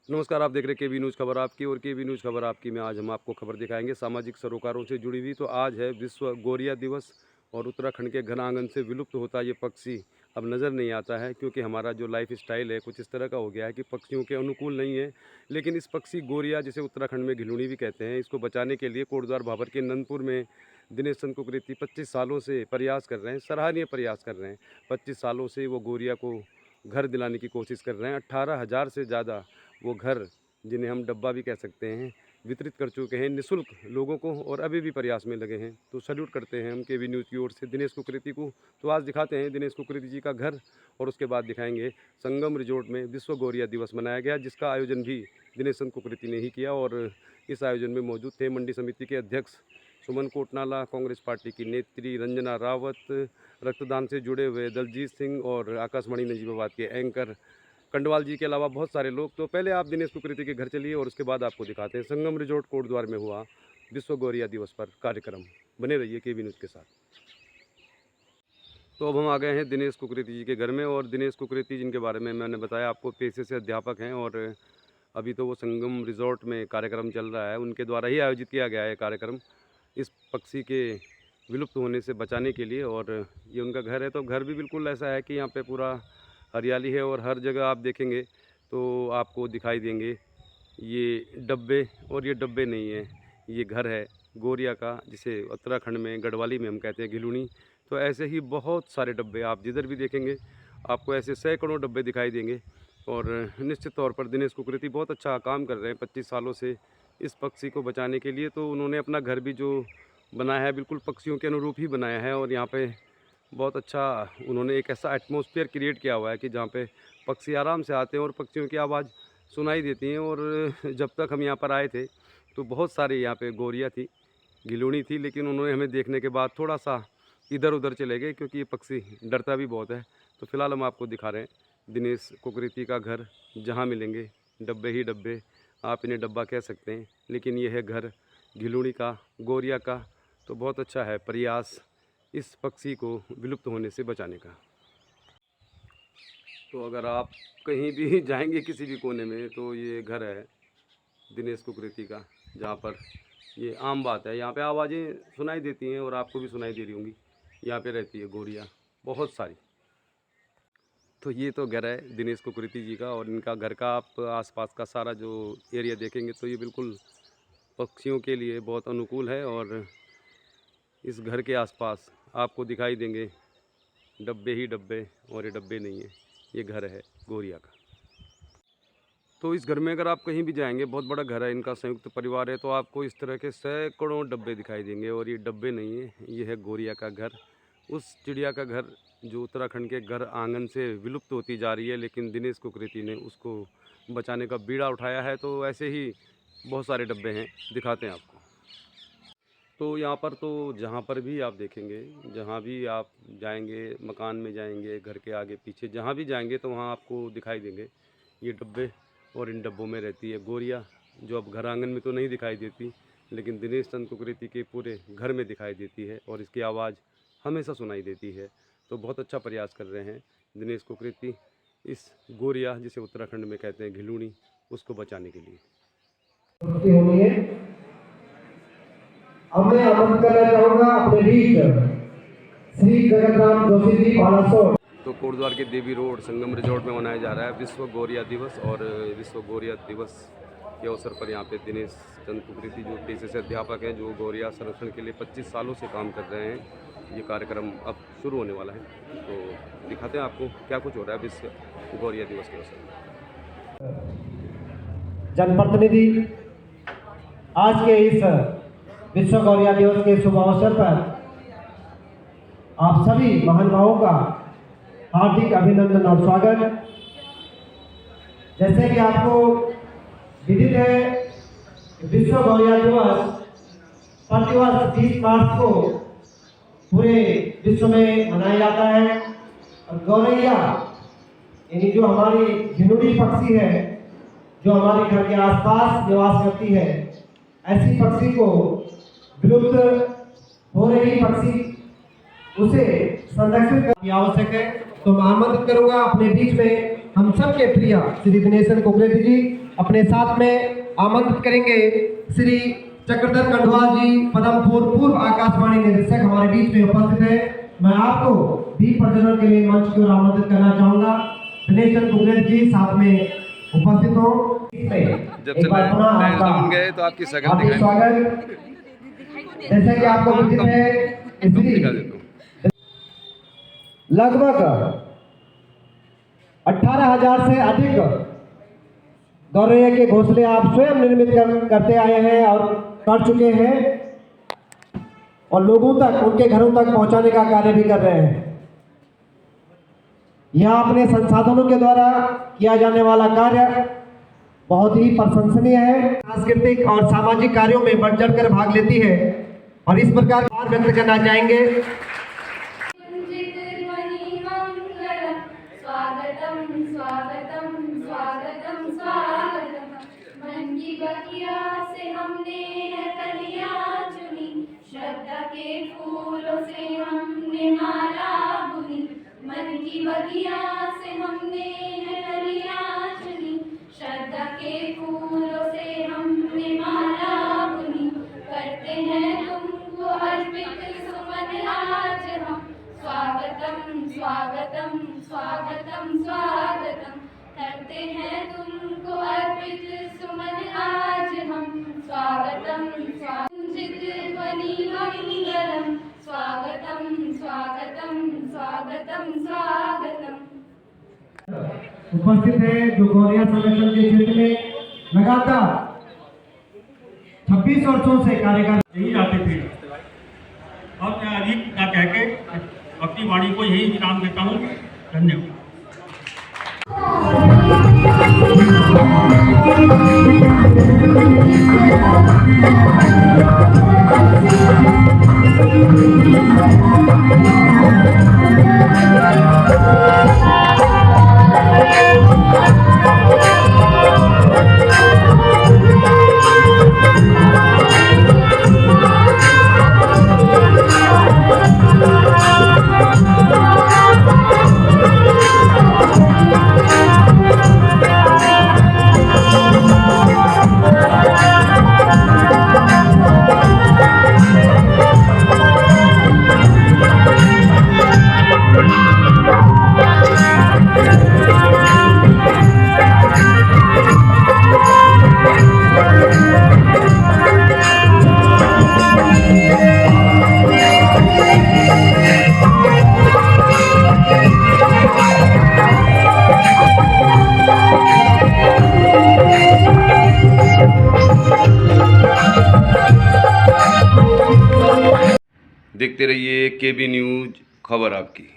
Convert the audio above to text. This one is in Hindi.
नमस्कार, आप देख रहे हैं केबी न्यूज़ खबर आपकी और केबी न्यूज़ खबर आपकी में आज हम आपको खबर दिखाएंगे सामाजिक सरोकारों से जुड़ी हुई। तो आज है विश्व गोरिया दिवस और उत्तराखंड के घन आंगन से विलुप्त होता ये पक्षी अब नज़र नहीं आता है, क्योंकि हमारा जो लाइफ स्टाइल है कुछ इस तरह का हो गया है कि पक्षियों के अनुकूल नहीं है। लेकिन इस पक्षी गोरिया, जिसे उत्तराखंड में घिलुणी भी कहते हैं, इसको बचाने के लिए कोटद्वार भाबर के नंदपुर में दिनेश चंद कुकरेती 25 सालों से प्रयास कर रहे हैं, सराहनीय प्रयास कर रहे हैं। 25 सालों से वो गोरिया को घर दिलाने की कोशिश कर रहे हैं। 18,000 से ज़्यादा वो घर, जिन्हें हम डब्बा भी कह सकते हैं, वितरित कर चुके हैं निःशुल्क लोगों को, और अभी भी प्रयास में लगे हैं। तो सैल्यूट करते हैं हम केबी न्यूज़ की ओर से दिनेश कुकरेती को। तो आज दिखाते हैं दिनेश कुकरेती जी का घर, और उसके बाद दिखाएंगे संगम रिजॉर्ट में विश्व गोरिया दिवस मनाया गया, जिसका आयोजन भी दिनेश चंद कुकरेती ने ही किया। और इस आयोजन में मौजूद थे मंडी समिति के अध्यक्ष सुमन कोटनाला, कांग्रेस पार्टी की नेत्री रंजना रावत, रक्तदान से जुड़े हुए दलजीत सिंह और आकाशवाणी नजीबाबाद के एंकर कंडवाल जी के अलावा बहुत सारे लोग। तो पहले आप दिनेश कुकरेती के घर चलिए और उसके बाद आपको दिखाते हैं संगम रिजॉर्ट कोटद्वार में हुआ विश्व गोरिया दिवस पर कार्यक्रम। बने रहिए केबी न्यूज़ के साथ। तो अब हम आ गए हैं दिनेश कुकरेती जी के घर में, और दिनेश कुकरेती जिनके बारे में मैंने बताया आपको, पेशे से अध्यापक हैं, और अभी तो वो संगम रिजॉर्ट में कार्यक्रम चल रहा है, उनके द्वारा ही आयोजित किया गया है कार्यक्रम इस पक्षी के विलुप्त होने से बचाने के लिए। और ये उनका घर है। तो घर भी बिल्कुल ऐसा है कि यहाँ पे पूरा हरियाली है, और हर जगह आप देखेंगे तो आपको दिखाई देंगे ये डब्बे, और ये डब्बे नहीं है, ये घर है गोरिया का, जिसे उत्तराखंड में गढ़वाली में हम कहते हैं घिलुणी। तो ऐसे ही बहुत सारे डब्बे आप जिधर भी देखेंगे आपको ऐसे सैकड़ों डब्बे दिखाई देंगे। और निश्चित तौर पर दिनेश कुकरेती बहुत अच्छा काम कर रहे हैं 25 सालों से इस पक्षी को बचाने के लिए। तो उन्होंने अपना घर भी जो बनाया है बिल्कुल पक्षियों के अनुरूप ही बनाया है, और यहाँ पे बहुत अच्छा उन्होंने एक ऐसा एटमॉस्फेयर क्रिएट किया हुआ है कि जहाँ पे पक्षी आराम से आते हैं और पक्षियों की आवाज़ सुनाई देती हैं। और जब तक हम यहाँ पर आए थे तो बहुत सारी यहाँ पे गोरिया थी, घिलुणी थी, लेकिन उन्होंने हमें देखने के बाद थोड़ा सा इधर उधर चले गए, क्योंकि ये पक्षी डरता भी बहुत है। तो फिलहाल हम आपको दिखा रहे हैं दिनेश कुकरेती का घर, जहाँ मिलेंगे डब्बे ही डब्बे, आप इन्हें डब्बा कह सकते हैं, लेकिन यह है घर घिलुणी का, गोरिया का। तो बहुत अच्छा है प्रयास इस पक्षी को विलुप्त होने से बचाने का। तो अगर आप कहीं भी जाएंगे किसी भी कोने में तो ये घर है दिनेश कुकरेती का, जहाँ पर ये आम बात है, यहाँ पे आवाज़ें सुनाई देती हैं, और आपको भी सुनाई दे रही होंगी। यहाँ पे रहती है गोरिया बहुत सारी। तो ये तो घर है दिनेश कुकरेती जी का, और इनका घर का आप आसपास का सारा जो एरिया देखेंगे तो ये बिल्कुल पक्षियों के लिए बहुत अनुकूल है। और इस घर के आसपास आपको दिखाई देंगे डब्बे ही डब्बे, और ये डब्बे नहीं है, ये घर है गोरिया का। तो इस घर में अगर आप कहीं भी जाएंगे, बहुत बड़ा घर है इनका, संयुक्त परिवार है, तो आपको इस तरह के सैकड़ों डब्बे दिखाई देंगे, और ये डब्बे नहीं है, ये है गोरिया का घर। उस चिड़िया का घर जो उत्तराखंड के घर आंगन से विलुप्त होती जा रही है, लेकिन दिनेश कुकरेती ने उसको बचाने का बीड़ा उठाया है। तो ऐसे ही बहुत सारे डब्बे हैं, दिखाते हैं आपको। तो यहाँ पर तो जहाँ पर भी आप देखेंगे, जहाँ भी आप जाएंगे, मकान में जाएंगे, घर के आगे पीछे जहाँ भी जाएंगे, तो वहाँ आपको दिखाई देंगे ये डब्बे, और इन डब्बों में रहती है गोरिया, जो अब घर आंगन में तो नहीं दिखाई देती, लेकिन दिनेश चंद कुकरेती के पूरे घर में दिखाई देती है, और इसकी आवाज़ हमेशा सुनाई देती है। तो बहुत अच्छा प्रयास कर रहे हैं दिनेश कुकरेती इस गोरिया, जिसे उत्तराखंड में कहते हैं घिलुणी, उसको बचाने के लिए। अब मैं आमंत्रित करना चाहूंगा अपने बीच श्री जगन्नाथ जोशी जी बालासोर। तो कोटद्वार के देवी रोड संगम रिजॉर्ट में मनाया जा रहा है विश्व गोरिया दिवस, और विश्व गोरिया दिवस के अवसर पर यहाँ पे दिनेश चंद कुकरेती जो पेशे से अध्यापक हैं, जो गोरिया संरक्षण के लिए 25 सालों से काम कर रहे हैं, ये कार्यक्रम अब शुरू होने वाला है। तो दिखाते हैं आपको क्या कुछ हो रहा है विश्व गोरिया दिवस के अवसर पर। जनप्रतिनिधि आज के इस विश्व गोरिया दिवस के शुभ अवसर पर आप सभी महानुभावों का हार्दिक अभिनंदन और स्वागत। जैसे कि आपको विदित है, विश्व गोरिया दिवस प्रतिवर्ष 20 मार्च को पूरे विश्व में मनाया जाता है। और गौरैया यानी जो हमारी घिलुणी पक्षी है, जो हमारे घर के आसपास निवास करती है, ऐसी पक्षी को विलुप्त हो रही पक्षी, उसे संरक्षित करना आवश्यक है। तो मैं आमंत्रित करूंगा अपने बीच में हम सबके प्रिय श्री दिनेशन कुकरेती जी अपने साथ में आमंत्रित करेंगे श्री चक्रधर कंडवाल जी पदमपुर पूर्व आकाशवाणी निदेशक हमारे बीच में उपस्थित है। मैं आपको दीप प्रज्वलन के लिए मंच की ओर आमंत्रित करना चाहूंगा। दिनेशन कुकरेती जी साथ में उपस्थित हो। जब से लॉकडाउन गए तो आपकी शकल दिखाई स्वागत। जैसे कि आपको विदित है दिखा देता हूँ। लगभग 18,000 से अधिक गौरैया के घोंसले आप स्वयं निर्मित करते आए हैं और कर चुके हैं और लोगों तक उनके घरों तक पहुंचाने का कार्य भी कर रहे हैं। यह अपने संसाधनों के द्वारा किया जाने वाला कार्य बहुत ही प्रशंसनीय है। सांस्कृतिक और सामाजिक कार्यों में बढ़ चढ़कर भाग लेती है और इस प्रकार आभार व्यक्त करना चाहेंगे। स्वागतम स्वागतम स्वागतम मन की बगिया से हमने कलियां चुनी, श्रद्धा के फूलों से हमने माला बुनी। मन की बगिया से हमने कलियां चुनी, श्रद्धा के फूलों से हमने माला बुनी। करते हैं तुमको अर्पित सुमन आज हम, स्वागतम स्वागतम स्वागतम स्वागतम। करते हैं तुमको अर्पित सुमन आज हम, स्वागतम स्वागत ध्वनि मंगलम, स्वागतम स्वागतम स्वागतम स्वागतम। उपस्थित है जो गौरैया संगठन के क्षेत्र में लगातार 26 वर्षों से कार्य कर यही आते थे। अब मैं अधिक ना कह के अपनी वाणी को यही विराम देता हूँ। धन्यवाद। देखते रहिए केबी न्यूज़, खबर आपकी।